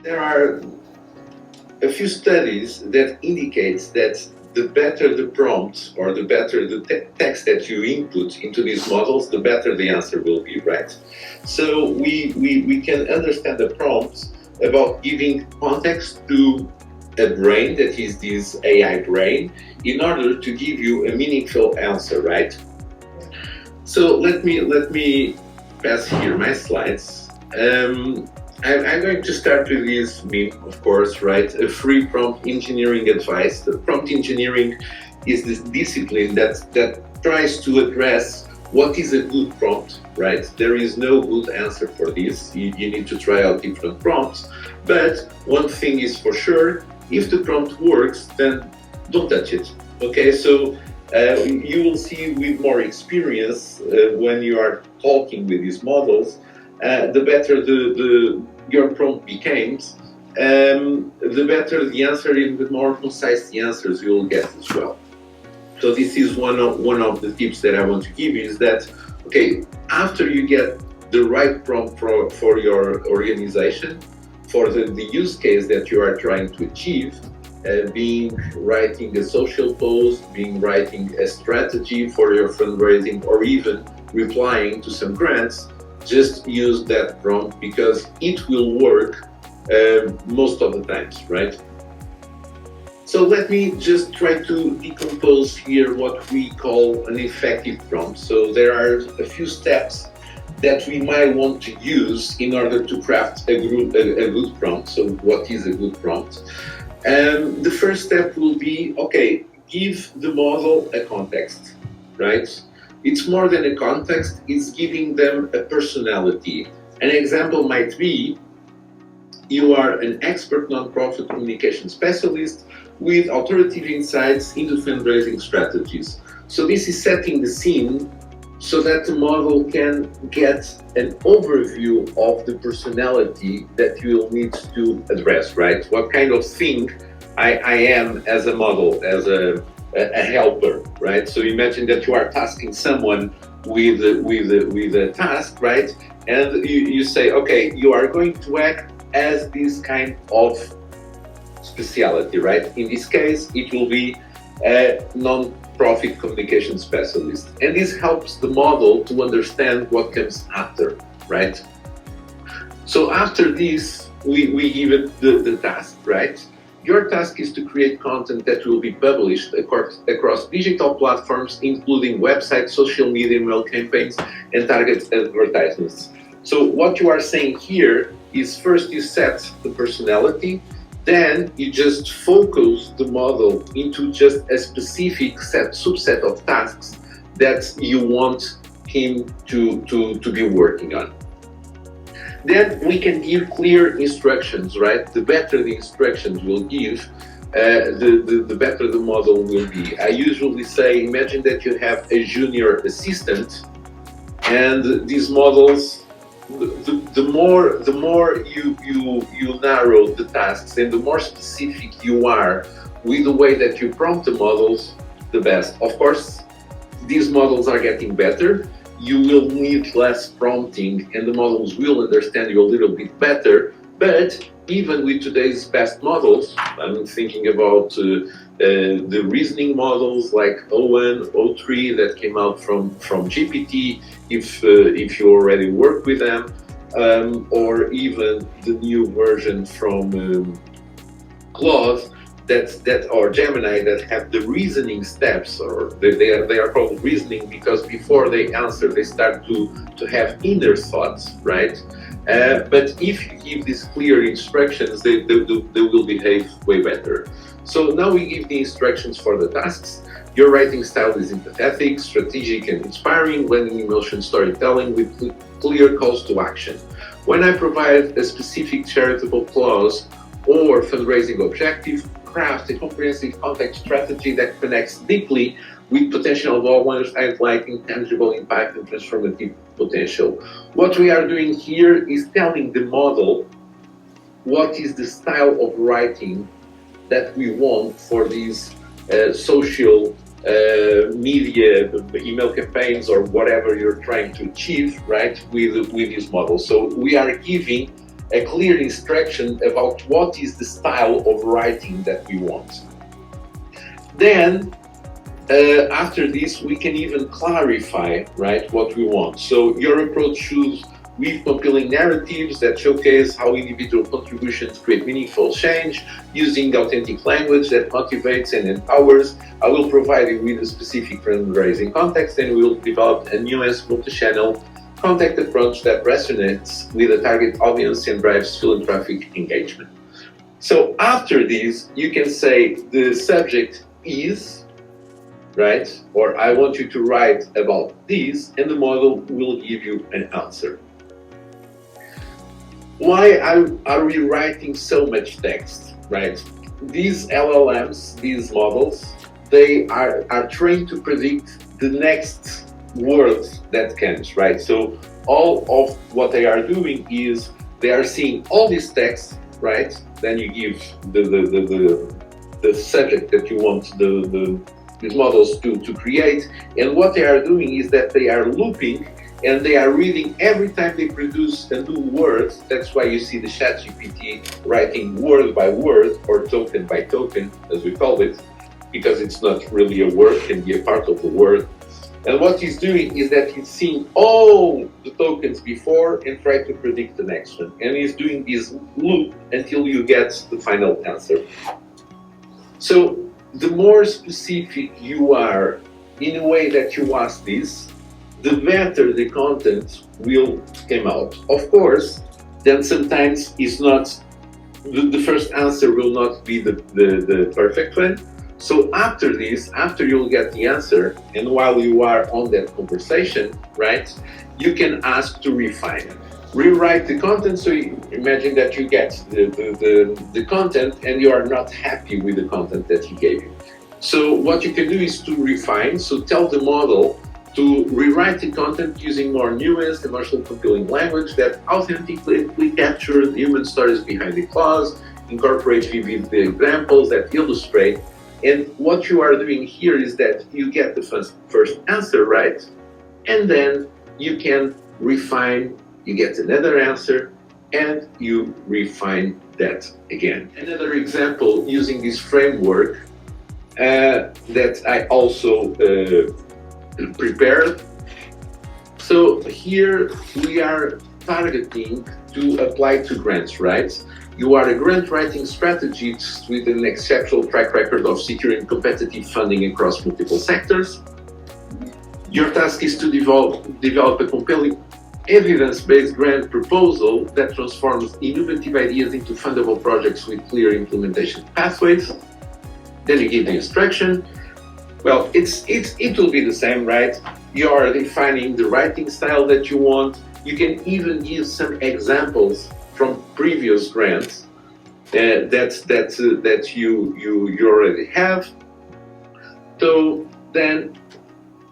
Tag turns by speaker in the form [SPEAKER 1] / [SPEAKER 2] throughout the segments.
[SPEAKER 1] There are a few studies that indicates that the better the prompt or the better the text that you input into these models, the better the answer will be, right? So we can understand the prompts about giving context to a brain that is this AI brain in order to give you a meaningful answer, right? So let me pass here my slides. I'm going to start with this meme, of course, right? A free prompt engineering advice. The prompt engineering is this discipline that tries to address what is a good prompt, right? There is no good answer for this. You need to try out different prompts. But one thing is for sure, if the prompt works, then don't touch it. Okay, so you will see with more experience when you are talking with these models, the better your prompt becomes, the better the answer and the more concise the answers you will get as well. So this is one of the tips that I want to give you, is that, okay, after you get the right prompt for your organization, for the use case that you are trying to achieve, being writing a social post, being writing a strategy for your fundraising, or even replying to some grants, just use that prompt because it will work most of the times, right? So let me just try to decompose here what we call an effective prompt. So there are a few steps that we might want to use in order to craft a good prompt. So what is a good prompt? The first step will be, okay, give the model a context, right? It's more than a context, it's giving them a personality. An example might be, you are an expert nonprofit communication specialist with authoritative insights into fundraising strategies. So this is setting the scene so that the model can get an overview of the personality that you will need to address, right? What kind of thing I am as a model, as a helper, right? So imagine that you are tasking someone with a task, right? And you say, okay, you are going to act as this kind of speciality, right? In this case, it will be a non-profit communication specialist. And this helps the model to understand what comes after, right? So after this, we give it the task, right? Your task is to create content that will be published across digital platforms, including websites, social media, email campaigns, and target advertisements. So what you are saying here is, first you set the personality, then you just focus the model into just a specific subset of tasks that you want him to be working on. Then we can give clear instructions, right? The better the instructions will give, the better the model will be. I usually say, imagine that you have a junior assistant, and these models, the more you narrow the tasks and the more specific you are with the way that you prompt the models, the best. Of course, these models are getting better. You will need less prompting and the models will understand you a little bit better. But even with today's best models, I'm thinking about the reasoning models like O1, O3 that came out from GPT, if you already work with them, or even the new version from Claude, that or Gemini, that have the reasoning steps, or they are called reasoning because before they answer they start to have inner thoughts, right? But if you give these clear instructions, they will behave way better. So now we give the instructions for the tasks. Your writing style is empathetic, strategic, and inspiring, blending emotion storytelling with clear calls to action. When I provide a specific charitable clause or fundraising objective, craft a comprehensive content strategy that connects deeply with potential donors, highlighting tangible impact and transformative potential. What we are doing here is telling the model what is the style of writing that we want for these social media, email campaigns, or whatever you're trying to achieve, right, with these models. So we are giving a clear instruction about what is the style of writing that we want. Then, after this, we can even clarify, right, what we want. So your approach should with compelling narratives that showcase how individual contributions create meaningful change, using authentic language that motivates and empowers. I will provide you with a specific fundraising context, and we will develop a nuanced multi-channel contact approach that resonates with the target audience and drives philanthropic engagement. So after this, you can say the subject is, right, or I want you to write about this, and the model will give you an answer. Why are we writing so much text, right? These LLMs, these models, they are trained to predict the next word that comes, right? So all of what they are doing is they are seeing all this text, right? Then you give the subject that you want these models to create, and what they are doing is that they are looping and they are reading every time they produce a new word. That's why you see the ChatGPT writing word by word or token by token, as we call it, because it's not really a word, can be a part of the word. And what he's doing is that he's seeing all the tokens before and try to predict the next one. And he's doing this loop until you get the final answer. So the more specific you are in a way that you ask this, the better the content will come out. Of course, then sometimes it's not, the first answer will not be the perfect one. So after this, after you'll get the answer, and while you are on that conversation, right, you can ask to refine. Rewrite the content. So you imagine that you get the content and you are not happy with the content that he gave you. So what you can do is to refine. So tell the model to rewrite the content using more nuanced, emotional, compelling language that authentically captures the human stories behind the clause, incorporate vivid examples that illustrate. And what you are doing here is that you get the first answer right, and then you can refine, you get another answer, and you refine that again. Another example using this framework that I also prepared. So here we are targeting to apply to grants, right? You are a grant writing strategist with an exceptional track record of securing competitive funding across multiple sectors. Your task is to develop a compelling evidence-based grant proposal that transforms innovative ideas into fundable projects with clear implementation pathways. Then you give the instruction. Well, it will be the same, right? You are defining the writing style that you want. You can even give some examples from previous grants that you already have. So then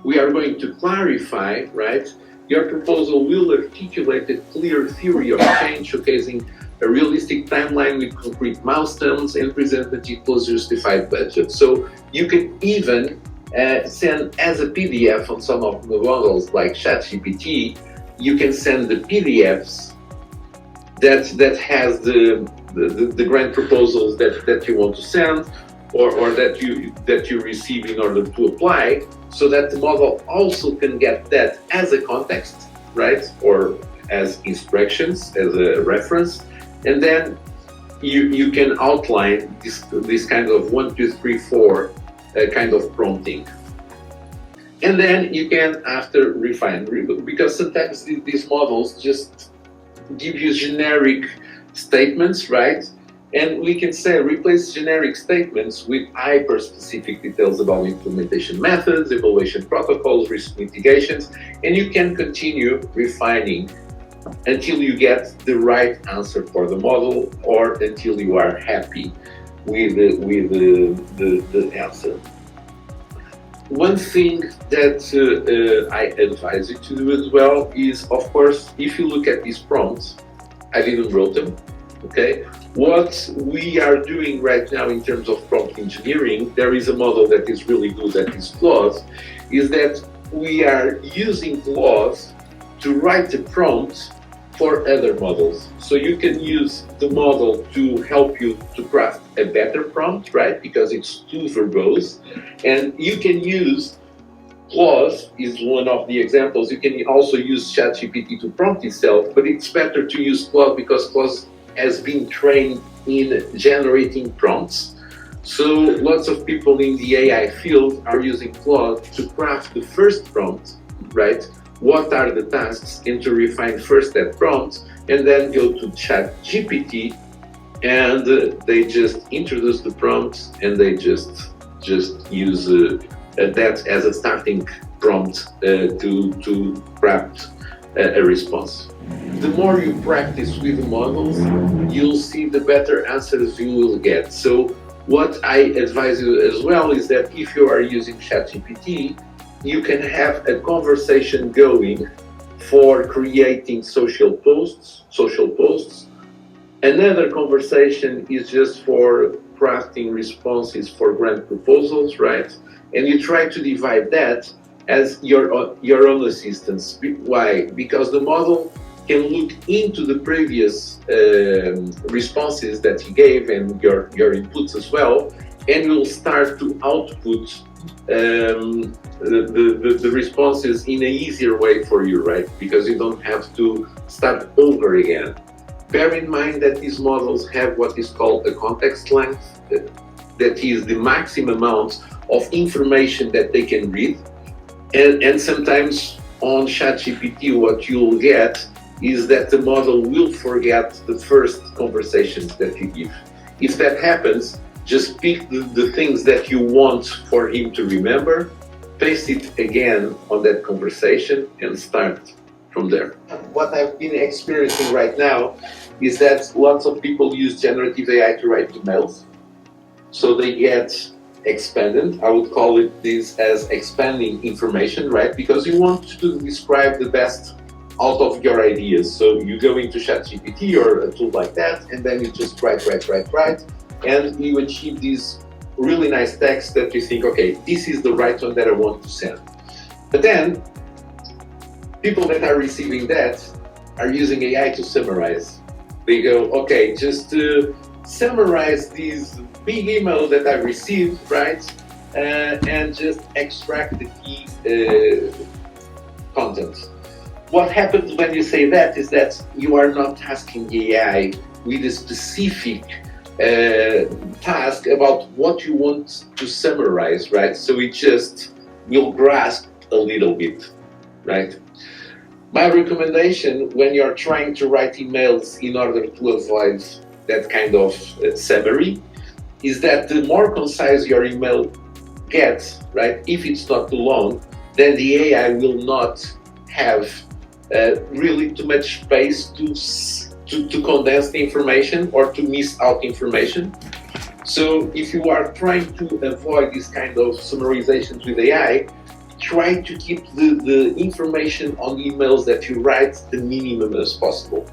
[SPEAKER 1] we are going to clarify, right? Your proposal will articulate a clear theory of change, showcasing a realistic timeline with concrete milestones and present meticulous justified budget. So you can even send as a PDF on some of the models like ChatGPT. You can send the PDFs that has the grant proposals that you want to send, or that you receive in order to apply, so that the model also can get that as a context, right, or as instructions, as a reference, and then you can outline this kind of 1, 2, 3, 4 kind of prompting. And then you can after refine, because sometimes these models just give you generic statements, right? And we can say replace generic statements with hyper-specific details about implementation methods, evaluation protocols, risk mitigations, and you can continue refining until you get the right answer for the model, or until you are happy with the answer. One thing that I advise you to do as well is, of course, if you look at these prompts, I didn't wrote them, okay? What we are doing right now in terms of prompt engineering, there is a model that is really good at this clause, is that we are using clause to write the prompt for other models. So you can use the model to help you to craft a better prompt, right? Because it's too verbose. And you can use Claude is one of the examples. You can also use ChatGPT to prompt itself, but it's better to use Claude because Claude has been trained in generating prompts. So lots of people in the AI field are using Claude to craft the first prompt, right? What are the tasks, and to refine first that prompt, and then go to ChatGPT, and they just introduce the prompt, and they just use that as a starting prompt to craft a response. The more you practice with the models, you'll see the better answers you will get. So what I advise you as well is that if you are using ChatGPT, you can have a conversation going for creating social posts. Another conversation is just for crafting responses for grant proposals, right? And you try to divide that as your own assistance. Why? Because the model can look into the previous responses that you gave and your inputs as well, and will start to output the responses in an easier way for you, right? Because you don't have to start over again. Bear in mind that these models have what is called a context length, that is the maximum amount of information that they can read. And sometimes on ChatGPT, what you'll get is that the model will forget the first conversations that you give. If that happens, just pick the things that you want for him to remember, paste it again on that conversation, and start from there. What I've been experiencing right now is that lots of people use generative AI to write emails. So they get expanded. I would call it this as expanding information, right? Because you want to describe the best out of your ideas. So you go into ChatGPT or a tool like that, and then you just write, and you achieve these really nice text that you think, okay, this is the right one that I want to send. But then people that are receiving that are using AI to summarize. They go, okay, just to summarize these big email that I received, right? And just extract the key content. What happens when you say that is that you are not tasking the AI with a specific task about what you want to summarize, right? So it just will grasp a little bit, right? My recommendation when you're trying to write emails in order to avoid that kind of summary is that the more concise your email gets, right, if it's not too long, then the AI will not have really too much space to condense the information or to miss out information. So if you are trying to avoid this kind of summarizations with AI, try to keep the information on emails that you write the minimum as possible.